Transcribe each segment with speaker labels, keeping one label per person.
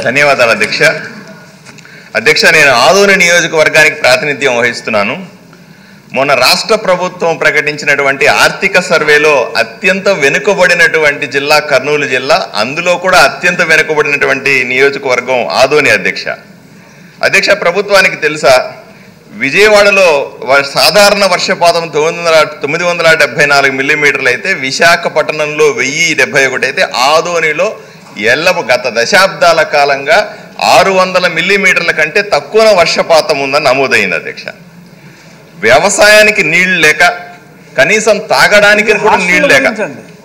Speaker 1: ధన్యవాదాలు అధ్యక్ష. అధ్యక్ష, నేను ఆదోని నియోజకవర్గానికి ప్రాతినిధ్యం వహిస్తున్నాను. మొన్న రాష్ట్ర ప్రభుత్వం ప్రకటించినటువంటి ఆర్థిక సర్వేలో అత్యంత వెనుకబడినటువంటి జిల్లా కర్నూలు జిల్లా, అందులో కూడా అత్యంత వెనుకబడినటువంటి నియోజకవర్గం ఆదోని అధ్యక్ష. ప్రభుత్వానికి తెలుసా, విజయవాడలో సాధారణ వర్షపాతం 974 మిల్లీమీటర్లు అయితే, విశాఖపట్నంలో 1071 అయితే, ఆదోనిలో గత దశాబ్దాల కాలంగా 600 మిల్లీమీటర్ల కంటే తక్కువ వర్షపాతం ఉందని నమోదైంది అధ్యక్ష. వ్యవసాయానికి నీళ్లు లేక, కనీసం తాగడానికి కూడా నీళ్లు లేక.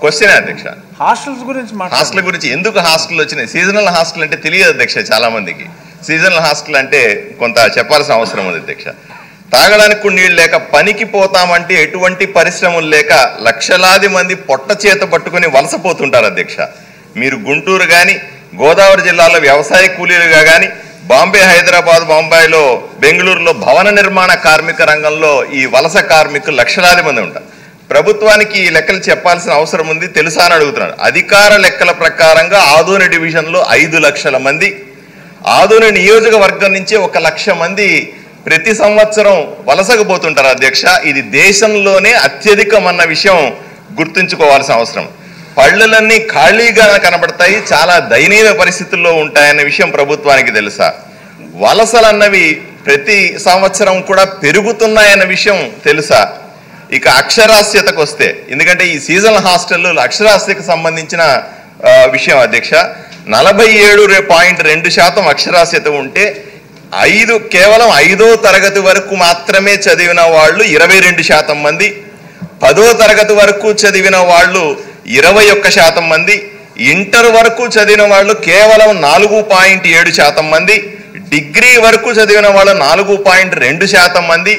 Speaker 1: క్వశ్చన్ అధ్యక్ష, హాస్టల్ గురించి ఎందుకు హాస్టల్ వచ్చినాయి? సీజనల్ హాస్టల్ అంటే తెలియదు అధ్యక్ష చాలా మందికి. సీజనల్ హాస్టల్ అంటే కొంత చెప్పాల్సిన అవసరం ఉంది అధ్యక్ష. తాగడానికి కూడా నీళ్ళు లేక, పనికి పోతామంటే ఎటువంటి పరిశ్రమలు లేక లక్షలాది మంది పొట్ట చేత పట్టుకుని వలసపోతుంటారు అధ్యక్ష. మీరు గుంటూరు కానీ, గోదావరి జిల్లాలో వ్యవసాయ కూలీలుగా కానీ, బాంబే, హైదరాబాద్, బొంబాయిలో, బెంగళూరులో భవన నిర్మాణ కార్మిక రంగంలో ఈ వలస కార్మికులు లక్షలాది మంది ఉంటారు. ప్రభుత్వానికి ఈ లెక్కలు చెప్పాల్సిన అవసరం ఉంది, తెలుసా అని అడుగుతున్నాడు. అధికార లెక్కల ప్రకారంగా ఆదోని డివిజన్లో 5 లక్షల మంది, ఆదోని నియోజకవర్గం నుంచి 1 లక్ష మంది ప్రతి సంవత్సరం వలసకు పోతుంటారు అధ్యక్ష. ఇది దేశంలోనే అత్యధికమన్న విషయం గుర్తుంచుకోవాల్సిన అవసరం. పళ్ళులన్నీ ఖాళీగా కనబడతాయి, చాలా దయనీయ పరిస్థితుల్లో ఉంటాయన్న విషయం ప్రభుత్వానికి తెలుసా? వలసలన్నవి ప్రతి సంవత్సరం కూడా పెరుగుతున్నాయన్న విషయం తెలుసా? ఇక అక్షరాస్యతకు వస్తే, ఎందుకంటే ఈ సీజనల్ హాస్టల్లో అక్షరాస్యతకు సంబంధించిన విషయం అధ్యక్ష, 47.2% అక్షరాస్యత ఉంటే, కేవలం 5వ తరగతి వరకు మాత్రమే చదివిన వాళ్ళు 22% మంది, 10వ తరగతి వరకు చదివిన వాళ్ళు 21% మంది, ఇంటర్ వరకు చదివిన వాళ్ళు కేవలం 4.7% మంది, డిగ్రీ వరకు చదివిన వాళ్ళు 4.2% మంది,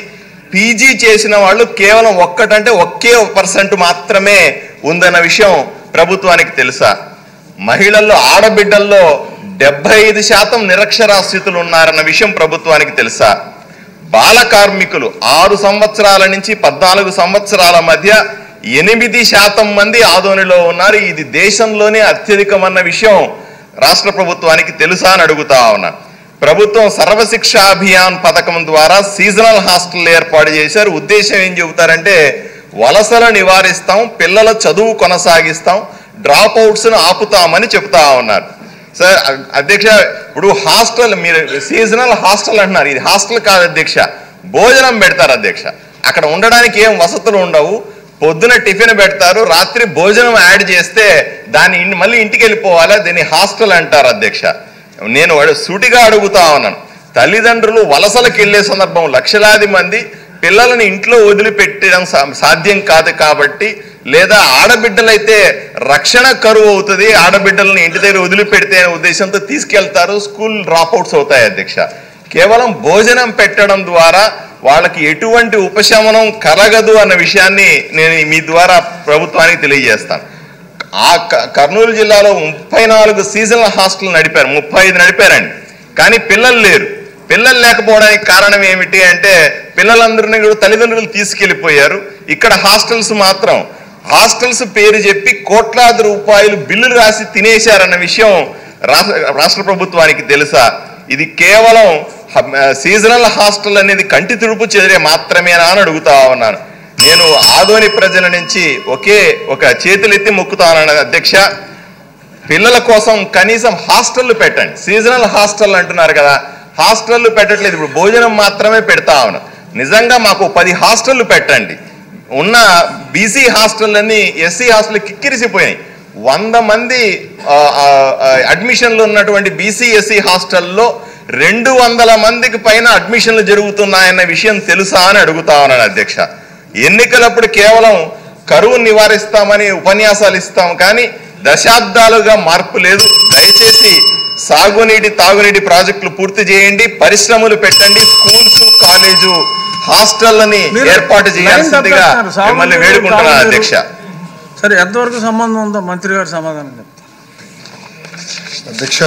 Speaker 1: పీజీ చేసిన వాళ్ళు కేవలం 1% మాత్రమే ఉందన్న విషయం ప్రభుత్వానికి తెలుసా? మహిళల్లో, ఆడబిడ్డల్లో 75% నిరక్షరాస్యతలు ఉన్నారన్న విషయం ప్రభుత్వానికి తెలుసా? బాల కార్మికులు 6 సంవత్సరాల నుంచి 14 సంవత్సరాల మధ్య 8% మంది ఆదోనిలో ఉన్నారు. ఇది దేశంలోనే అత్యధికమన్న విషయం రాష్ట్ర ప్రభుత్వానికి తెలుసా అని అడుగుతా ఉన్నా. ప్రభుత్వం సర్వశిక్షా అభియాన్ పథకం ద్వారా సీజనల్ హాస్టల్ ఏర్పాటు చేశారు. ఉద్దేశం ఏం చెబుతారంటే, వలసలు నివారిస్తాం, పిల్లల చదువు కొనసాగిస్తాం, డ్రాప్ అవుట్స్ను ఆపుతామని చెప్తా ఉన్నారు. సార్ అధ్యక్ష, ఇప్పుడు హాస్టల్, మీరు సీజనల్ హాస్టల్ అంటున్నారు, ఇది హాస్టల్ కాదు అధ్యక్ష, భోజనం పెడతారు అధ్యక్ష. అక్కడ ఉండడానికి ఏం వసతులు ఉండవు, పొద్దున టిఫిన్ పెడతారు, రాత్రి భోజనం యాడ్ చేస్తే దాన్ని మళ్ళీ ఇంటికి వెళ్ళిపోవాలి, దీన్ని హాస్టల్ అంటారు అధ్యక్ష. నేను సూటిగా అడుగుతా ఉన్నాను, తల్లిదండ్రులు వలసలకు వెళ్ళే సందర్భం లక్షలాది మంది పిల్లలను ఇంట్లో వదిలిపెట్టడం సాధ్యం కాదు కాబట్టి, లేదా ఆడబిడ్డలైతే రక్షణ కరువు అవుతుంది, ఆడబిడ్డలను ఇంటి దగ్గర వదిలిపెడితే అనే ఉద్దేశంతో తీసుకెళ్తారు, స్కూల్ డ్రాప్అవుట్స్ అవుతాయి అధ్యక్ష. కేవలం భోజనం పెట్టడం ద్వారా వాళ్ళకి ఎటువంటి ఉపశమనం కలగదు అన్న విషయాన్ని నేను మీ ద్వారా ప్రభుత్వానికి తెలియజేస్తాను. కర్నూలు జిల్లాలో 34 సీజనల్ హాస్టల్ నడిపారు, 35 నడిపారండి, కానీ పిల్లలు లేరు. పిల్లలు లేకపోవడానికి కారణం ఏమిటి అంటే, పిల్లలందరినీ కూడా తల్లిదండ్రులు తీసుకెళ్లిపోయారు. ఇక్కడ హాస్టల్స్ పేరు చెప్పి కోట్లాది రూపాయలు బిల్లులు రాసి తినేశారన్న విషయం రాష్ట్ర ప్రభుత్వానికి తెలుసా? ఇది కేవలం సీజనల్ హాస్టల్ అనేది కంటి తుడుపు చర్య మాత్రమేనా అని అడుగుతా ఉన్నాను. నేను ఆదోని ప్రజల నుంచి ఒక చేతులెత్తి మొక్కుతానని అధ్యక్ష, పిల్లల కోసం కనీసం హాస్టళ్లు పెట్టండి. సీజనల్ హాస్టల్ అంటున్నారు కదా, హాస్టళ్లు పెట్టట్లేదు, ఇప్పుడు భోజనం మాత్రమే పెడతా ఉన్నాం. నిజంగా మాకు 10 హాస్టళ్లు పెట్టండి. ఉన్న బీసీ హాస్టళ్ళన్నీ ఎస్సీ హాస్టల్ కిక్కిరిసిపోయాయి. 100 మంది అడ్మిషన్లు ఉన్నటువంటి బీసీ ఎస్సీ హాస్టల్లో 200 మందికి పైన అడ్మిషన్లు జరుగుతున్నాయన్న విషయం తెలుసా అని అడుగుతా ఉన్నాను అధ్యక్ష. ఎన్నికలప్పుడు కేవలం కరువు నివారిస్తామని ఉపన్యాసాలు ఇస్తాం, కానీ దశాబ్దాలుగా మార్పు లేదు. దయచేసి సాగునీటి, తాగునీటి ప్రాజెక్టులు పూర్తి చేయండి, పరిశ్రమలు పెట్టండి, స్కూల్స్, కాలేజు, హాస్టళ్లని ఏర్పాటు చేయాల్సిందిగా మిమ్మల్ని వేడుకుంటున్నాను అధ్యక్ష.
Speaker 2: సరే, ఎంతవరకు సంబంధం ఉందో మంత్రి గారు సమాధానం చెప్తారు.
Speaker 3: అధ్యక్ష,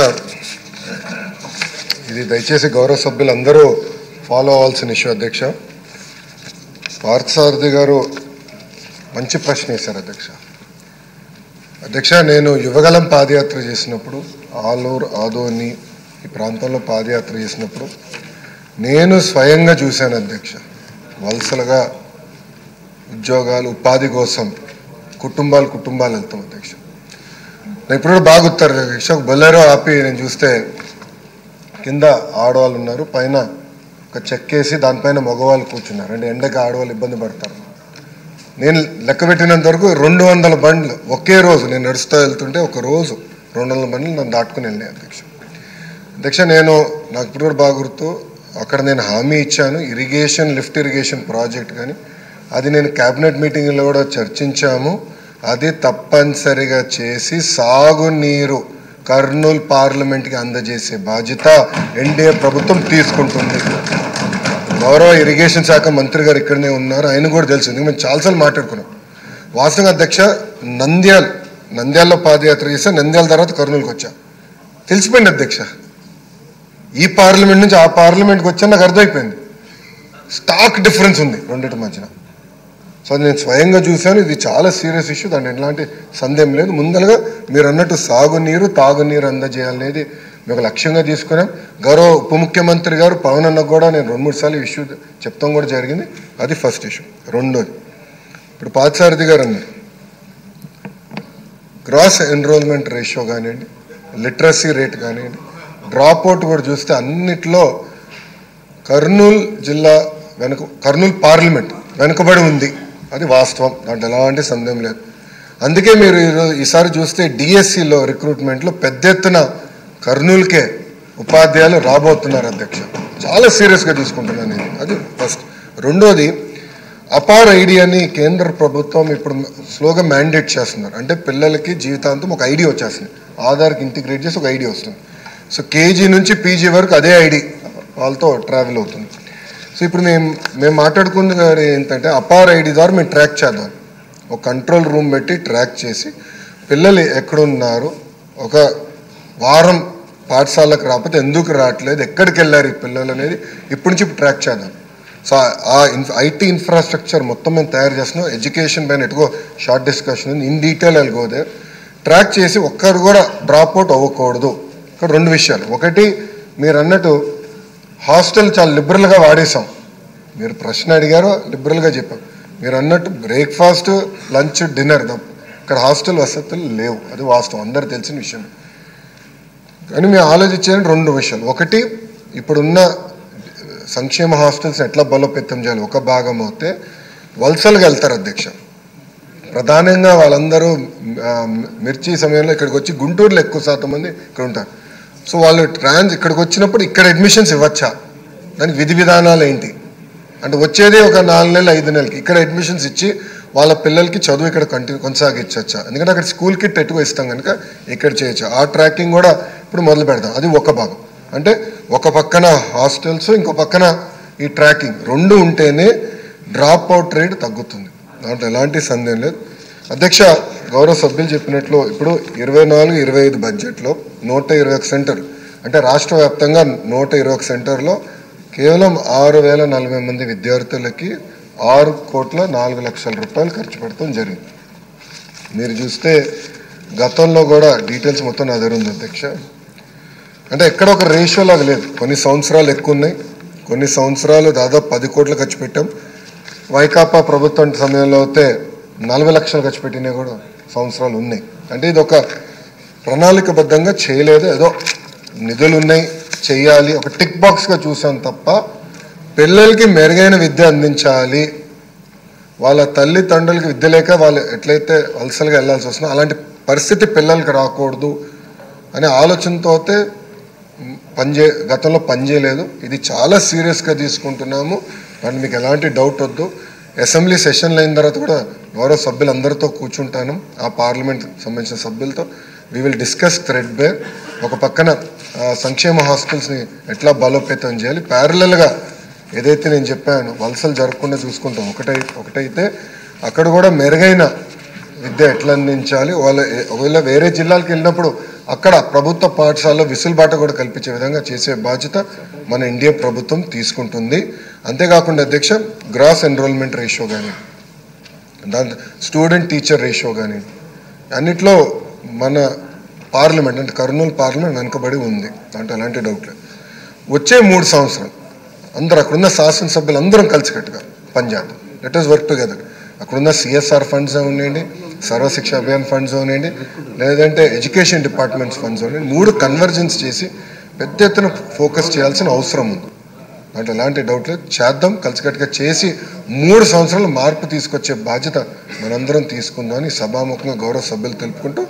Speaker 3: ఇది దయచేసి గౌరవ సభ్యులందరూ ఫాలో అవ్వాల్సిన ఇష్యూ అధ్యక్ష. పార్థసారథి గారు మంచి ప్రశ్న వేశారు అధ్యక్ష. నేను యువగలం పాదయాత్ర చేసినప్పుడు ఆలూరు, ఆదోని, ఈ ప్రాంతంలో పాదయాత్ర చేసినప్పుడు నేను స్వయంగా చూశాను అధ్యక్ష. వలసలుగా ఉద్యోగాలు ఉపాధి కోసం కుటుంబాలు వెళ్తాం అధ్యక్ష. నేను ఇప్పుడు కూడా బాగా గుర్తారు అధ్యక్ష. బొలెరో ఆపి నేను చూస్తే కింద ఆడవాళ్ళు ఉన్నారు, పైన ఒక చెక్కేసి దానిపైన మగవాళ్ళు కూర్చున్నారు. అంటే ఎండకి ఆడవాళ్ళు ఇబ్బంది పడతారు. నేను లెక్క పెట్టినంత వరకు 200 బండ్లు ఒకే రోజు నేను నడుస్తూ వెళ్తుంటే ఒక రోజు 200 బండ్లు నన్ను దాటుకుని వెళ్ళాయి అధ్యక్ష. నాకు ఇప్పుడు కూడా బాగా గుర్తు, అక్కడ నేను హామీ ఇచ్చాను లిఫ్ట్ ఇరిగేషన్ ప్రాజెక్ట్ కానీ అది నేను క్యాబినెట్ మీటింగ్లో కూడా చర్చించాము. అది తప్పనిసరిగా చేసి సాగునీరు కర్నూలు పార్లమెంట్కి అందజేసే బాధ్యత ఎన్డీఏ ప్రభుత్వం తీసుకుంటుంది. గౌరవ ఇరిగేషన్ శాఖ మంత్రి గారు ఇక్కడనే ఉన్నారు, ఆయన కూడా తెలుసు, ఎందుకంటే మేము చాలాసార్లు మాట్లాడుకున్నాం. వాస్తవంగా అధ్యక్ష నంద్యాలలో పాదయాత్ర చేస్తే నంద్యాల తర్వాత కర్నూలుకి వచ్చా, తెలిసిపోయింది అధ్యక్ష. ఈ పార్లమెంట్ నుంచి ఆ పార్లమెంట్కి వచ్చా నాకు అర్థమైపోయింది. స్టాక్ డిఫరెన్స్ ఉంది రెండింటి మధ్యన. సో అది నేను స్వయంగా చూశాను. ఇది చాలా సీరియస్ ఇష్యూ, దాంట్లో ఎలాంటి సందేహం లేదు. ముందరగా మీరు అన్నట్టు సాగునీరు తాగునీరు అందజేయాలనేది మేము లక్ష్యంగా తీసుకున్నాం. గౌరవ ఉప ముఖ్యమంత్రి గారు పవన్ అన్నకు కూడా నేను 2-3 సార్లు ఇష్యూ చెప్తాం కూడా జరిగింది. అది ఫస్ట్ ఇష్యూ. రెండోది, ఇప్పుడు పార్థసారథి గారు అన్నారు గ్రాస్ ఎన్రోల్మెంట్ రేషియో కానివ్వండి, లిటరసీ రేట్ కానివ్వండి, డ్రాప్ అవుట్ కూడా చూస్తే అన్నిట్లో కర్నూలు జిల్లా కర్నూలు పార్లమెంట్ వెనుకబడి ఉంది. అది వాస్తవం, దాంట్లో ఎలాంటి సందేహం లేదు. అందుకే మీరు ఈసారి చూస్తే డిఎస్సిలో రిక్రూట్మెంట్లో పెద్ద ఎత్తున కర్నూలుకే ఉపాధ్యాయులు రాబోతున్నారు అధ్యక్ష. చాలా సీరియస్గా తీసుకుంటున్నాను నేను. అది ఫస్ట్. రెండోది, అపార్ ఐడి అని కేంద్ర ప్రభుత్వం ఇప్పుడు స్లోగా మ్యాండేట్ చేస్తున్నారు. అంటే పిల్లలకి జీవితాంతం ఒక ఐడి వచ్చేస్తుంది, ఆధార్కి ఇంటిగ్రేట్ చేసి ఒక ఐడి వస్తుంది. సో కేజీ నుంచి పీజీ వరకు అదే ఐడి వాళ్ళతో ట్రావెల్ అవుతుంది. సో ఇప్పుడు మేము మాట్లాడుకున్నది ఏంటంటే అపార్ ఐడి ద్వారా మేము ట్రాక్ చేద్దాం. ఒక కంట్రోల్ రూమ్ పెట్టి ట్రాక్ చేసి పిల్లలు ఎక్కడున్నారు, ఒక వారం పాఠశాలకు రాకపోతే ఎందుకు రావట్లేదు, ఎక్కడికి వెళ్ళారు ఈ పిల్లలు అనేది ఇప్పటి నుంచి ట్రాక్ చేద్దాం. సో ఆ ఐటీ ఇన్ఫ్రాస్ట్రక్చర్ మొత్తం మేము తయారు చేస్తున్నాం. ఎడ్యుకేషన్ పైన ఎటుకో షార్ట్ డిస్కషన్ ఉంది, ఇన్ డీటెయిల్ వెళ్ళిపోతే ట్రాక్ చేసి ఒక్కరు కూడా డ్రాప్ అవుట్ అవ్వకూడదు. ఇక్కడ 2 విషయాలు. ఒకటి, మీరు అన్నట్టు హాస్టల్ చాలా లిబరల్గా వాడేసాం. మీరు ప్రశ్న అడిగారో లిబరల్గా చెప్పాం. మీరు అన్నట్టు బ్రేక్ఫాస్ట్ లంచ్ డిన్నర్ ఇక్కడ హాస్టల్ వసతులు లేవు, అది వాస్తవం, అందరు తెలిసిన విషయం. కానీ మేము ఆలోచించే 2 విషయాలు. ఒకటి, ఇప్పుడున్న సంక్షేమ హాస్టల్స్ ఎట్లా బలోపేతం చేయాలి. ఒక భాగం అయితే వలసలుగా వెళ్తారు అధ్యక్ష. ప్రధానంగా వాళ్ళందరూ మిర్చి సమయంలో ఇక్కడికి వచ్చి గుంటూరులో ఎక్కువ శాతం మంది ఇక్కడ ఉంటారు. సో వాళ్ళు ఇక్కడికి వచ్చినప్పుడు ఇక్కడ అడ్మిషన్స్ ఇవ్వచ్చా, దానికి విధి విధానాలు ఏంటి అంటే వచ్చేదే ఒక 4 నెలలు 5 నెలలకి ఇక్కడ అడ్మిషన్స్ ఇచ్చి వాళ్ళ పిల్లలకి చదువు ఇక్కడ కొనసాగించవచ్చా. ఎందుకంటే అక్కడ స్కూల్ కిట్ ఎట్టుకు ఇస్తాం కనుక ఇక్కడ చేయొచ్చు. ఆ ట్రాకింగ్ కూడా ఇప్పుడు మొదలు పెడతాం. అది ఒక భాగం. అంటే ఒక పక్కన హాస్టల్స్, ఇంకో పక్కన ఈ ట్రాకింగ్ 2 ఉంటేనే డ్రాప్ అవుట్ రేట్ తగ్గుతుంది, దాంట్లో ఎలాంటి సందేహం లేదు అధ్యక్ష. గౌరవ సభ్యులు చెప్పినట్లు ఇప్పుడు 24-25 బడ్జెట్లో 121 సెంటర్, అంటే రాష్ట్ర వ్యాప్తంగా 121 సెంటర్లో కేవలం 6,040 మంది విద్యార్థులకి 6,04,00,000 రూపాయలు ఖర్చు పెడతాం జరిగింది. మీరు చూస్తే గతంలో కూడా డీటెయిల్స్ మొత్తం నా దగ్గర ఉంది అధ్యక్ష. అంటే ఎక్కడ ఒక రేషియో లాగా లేదు. కొన్ని సంవత్సరాలు ఎక్కువ ఉన్నాయి, కొన్ని సంవత్సరాలు దాదాపు 10 కోట్లు ఖర్చు పెట్టాం. వైకాపా ప్రభుత్వం సమయంలో అయితే 40 లక్షలు ఖర్చు పెట్టినవి కూడా సంవత్సరాలు ఉన్నాయి. అంటే ఇది ఒక ప్రణాళికబద్ధంగా చేయలేదు, ఏదో నిధులు ఉన్నాయి చెయ్యాలి ఒక టిక్ బాక్స్గా చూసాం తప్ప పిల్లలకి మెరుగైన విద్య అందించాలి, వాళ్ళ తల్లిదండ్రులకి విద్య లేక వాళ్ళు ఎట్లయితే వలసలుగా వెళ్ళాల్సి వస్తుందో అలాంటి పరిస్థితి పిల్లలకి రాకూడదు అనే ఆలోచనతో అయితే గతంలో పనిచేయలేదు. ఇది చాలా సీరియస్గా తీసుకుంటున్నాము, దాన్ని మీకు ఎలాంటి డౌట్ వద్దు. అసెంబ్లీ సెషన్లు అయిన తర్వాత కూడా గౌరవ సభ్యులందరితో కూర్చుంటాను, ఆ పార్లమెంట్ సంబంధించిన సభ్యులతో. We will discuss threadbare. ఒక పక్కన సంక్షేమ హాస్టల్స్ని ఎట్లా బలోపేతం చేయాలి, ప్యారలల్గా ఏదైతే నేను చెప్పాను వలసలు జరగకుండా చూసుకుంటాం. ఒకటైతే అక్కడ కూడా మెరుగైన విద్య ఎట్లా అందించాలి, ఒకవేళ వేరే జిల్లాలకు వెళ్ళినప్పుడు అక్కడ ప్రభుత్వ పాఠశాలలో విసులుబాట కూడా కల్పించే విధంగా చేసే బాధ్యత మన ఇండియా ప్రభుత్వం తీసుకుంటుంది. అంతేకాకుండా అధ్యక్ష, గ్రాస్ ఎన్రోల్మెంట్ రేషియో కానీ, దాంట్లో స్టూడెంట్ టీచర్ రేషియో కానీ, అన్నిట్లో మన పార్లమెంట్ అంటే కర్నూలు పార్లమెంట్ వెనుకబడి ఉంది, దాంట్లో ఎలాంటి డౌట్ లేదు. వచ్చే 3 సంవత్సరాలు అందరూ అక్కడున్న శాసనసభ్యులు అందరం కలిసికట్టుగా పనిచేద్దాం. Let us work together. అక్కడున్న సిఎస్ఆర్ ఫండ్స్ ఉన్నాయండి, సర్వశిక్ష అభియాన్ ఫండ్స్ ఉన్నాయండి, లేదంటే ఎడ్యుకేషన్ డిపార్ట్మెంట్స్ ఫండ్స్ ఉన్నాయండి. 3 కన్వర్జెన్స్ చేసి పెద్ద ఎత్తున ఫోకస్ చేయాల్సిన అవసరం ఉంది. దాంట్లో ఎలాంటి డౌట్ లేదు. చేద్దాం, కలిసికట్టుగా చేసి 3 సంవత్సరాలు మార్పు తీసుకొచ్చే బాధ్యత మనందరం తీసుకుందామని సభాముఖంగా గౌరవ సభ్యులు తెలుపుకుంటూ,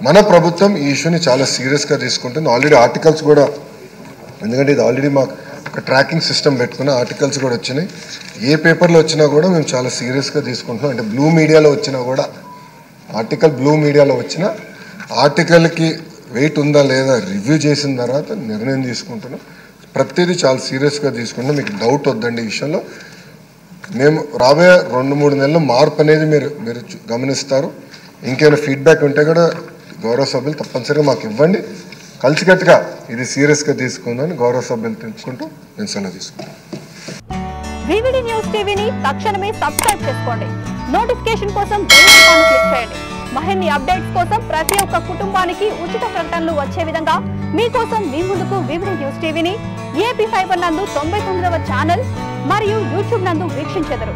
Speaker 3: మన ప్రభుత్వం ఈ ఇష్యూని చాలా సీరియస్గా తీసుకుంటుంది. ఆల్రెడీ ఆర్టికల్స్ కూడా, ఎందుకంటే ఇది ఆల్రెడీ మాకు ఒక ట్రాకింగ్ సిస్టమ్ పెట్టుకున్న ఆర్టికల్స్ కూడా వచ్చినాయి. ఏ పేపర్లో వచ్చినా కూడా మేము చాలా సీరియస్గా తీసుకుంటున్నాం. అంటే బ్లూ మీడియాలో వచ్చినా కూడా, బ్లూ మీడియాలో వచ్చిన ఆర్టికల్కి వెయిట్ ఉందా లేదా రివ్యూ చేసిన తర్వాత నిర్ణయం తీసుకుంటున్నాం. ప్రతిదీ చాలా సీరియస్గా తీసుకుంటున్నాం. మీకు డౌట్ వద్దండి ఈ విషయంలో. మేము రాబోయే 2-3 నెలలు మార్పు అనేది మీరు గమనిస్తారు. ఇంకేమైనా ఫీడ్బ్యాక్ ఉంటే కూడా గౌరవ సభ్యులు తప్పనిసరిగా మాకు ఇవ్వండి. కలిసికట్టుగా ఇది సీరియస్గా తీసుకుందని గౌరవ సభ్యులు తెలుసుకుంటూ నేను సెలవు తీసుకుంటాను.
Speaker 4: వివిడి న్యూస్ టీవీని తక్షణమే సబ్స్క్రైబ్ చేసుకోండి. నోటిఫికేషన్ కోసం బెల్ ఐకాన్ క్లిక్ చేయండి. మరిన్ని అప్డేట్స్ కోసం ప్రతి ఒక్క కుటుంబానికి ఉచిత ప్రకటనలు వచ్చే విధంగా మీకోసం మీ ముందుకు వివిడి న్యూస్ టీవీని ఏపీ ఫైబర్ నందు 99వ ఛానల్ మరియు యూట్యూబ్ నందు వీక్షించెదరు.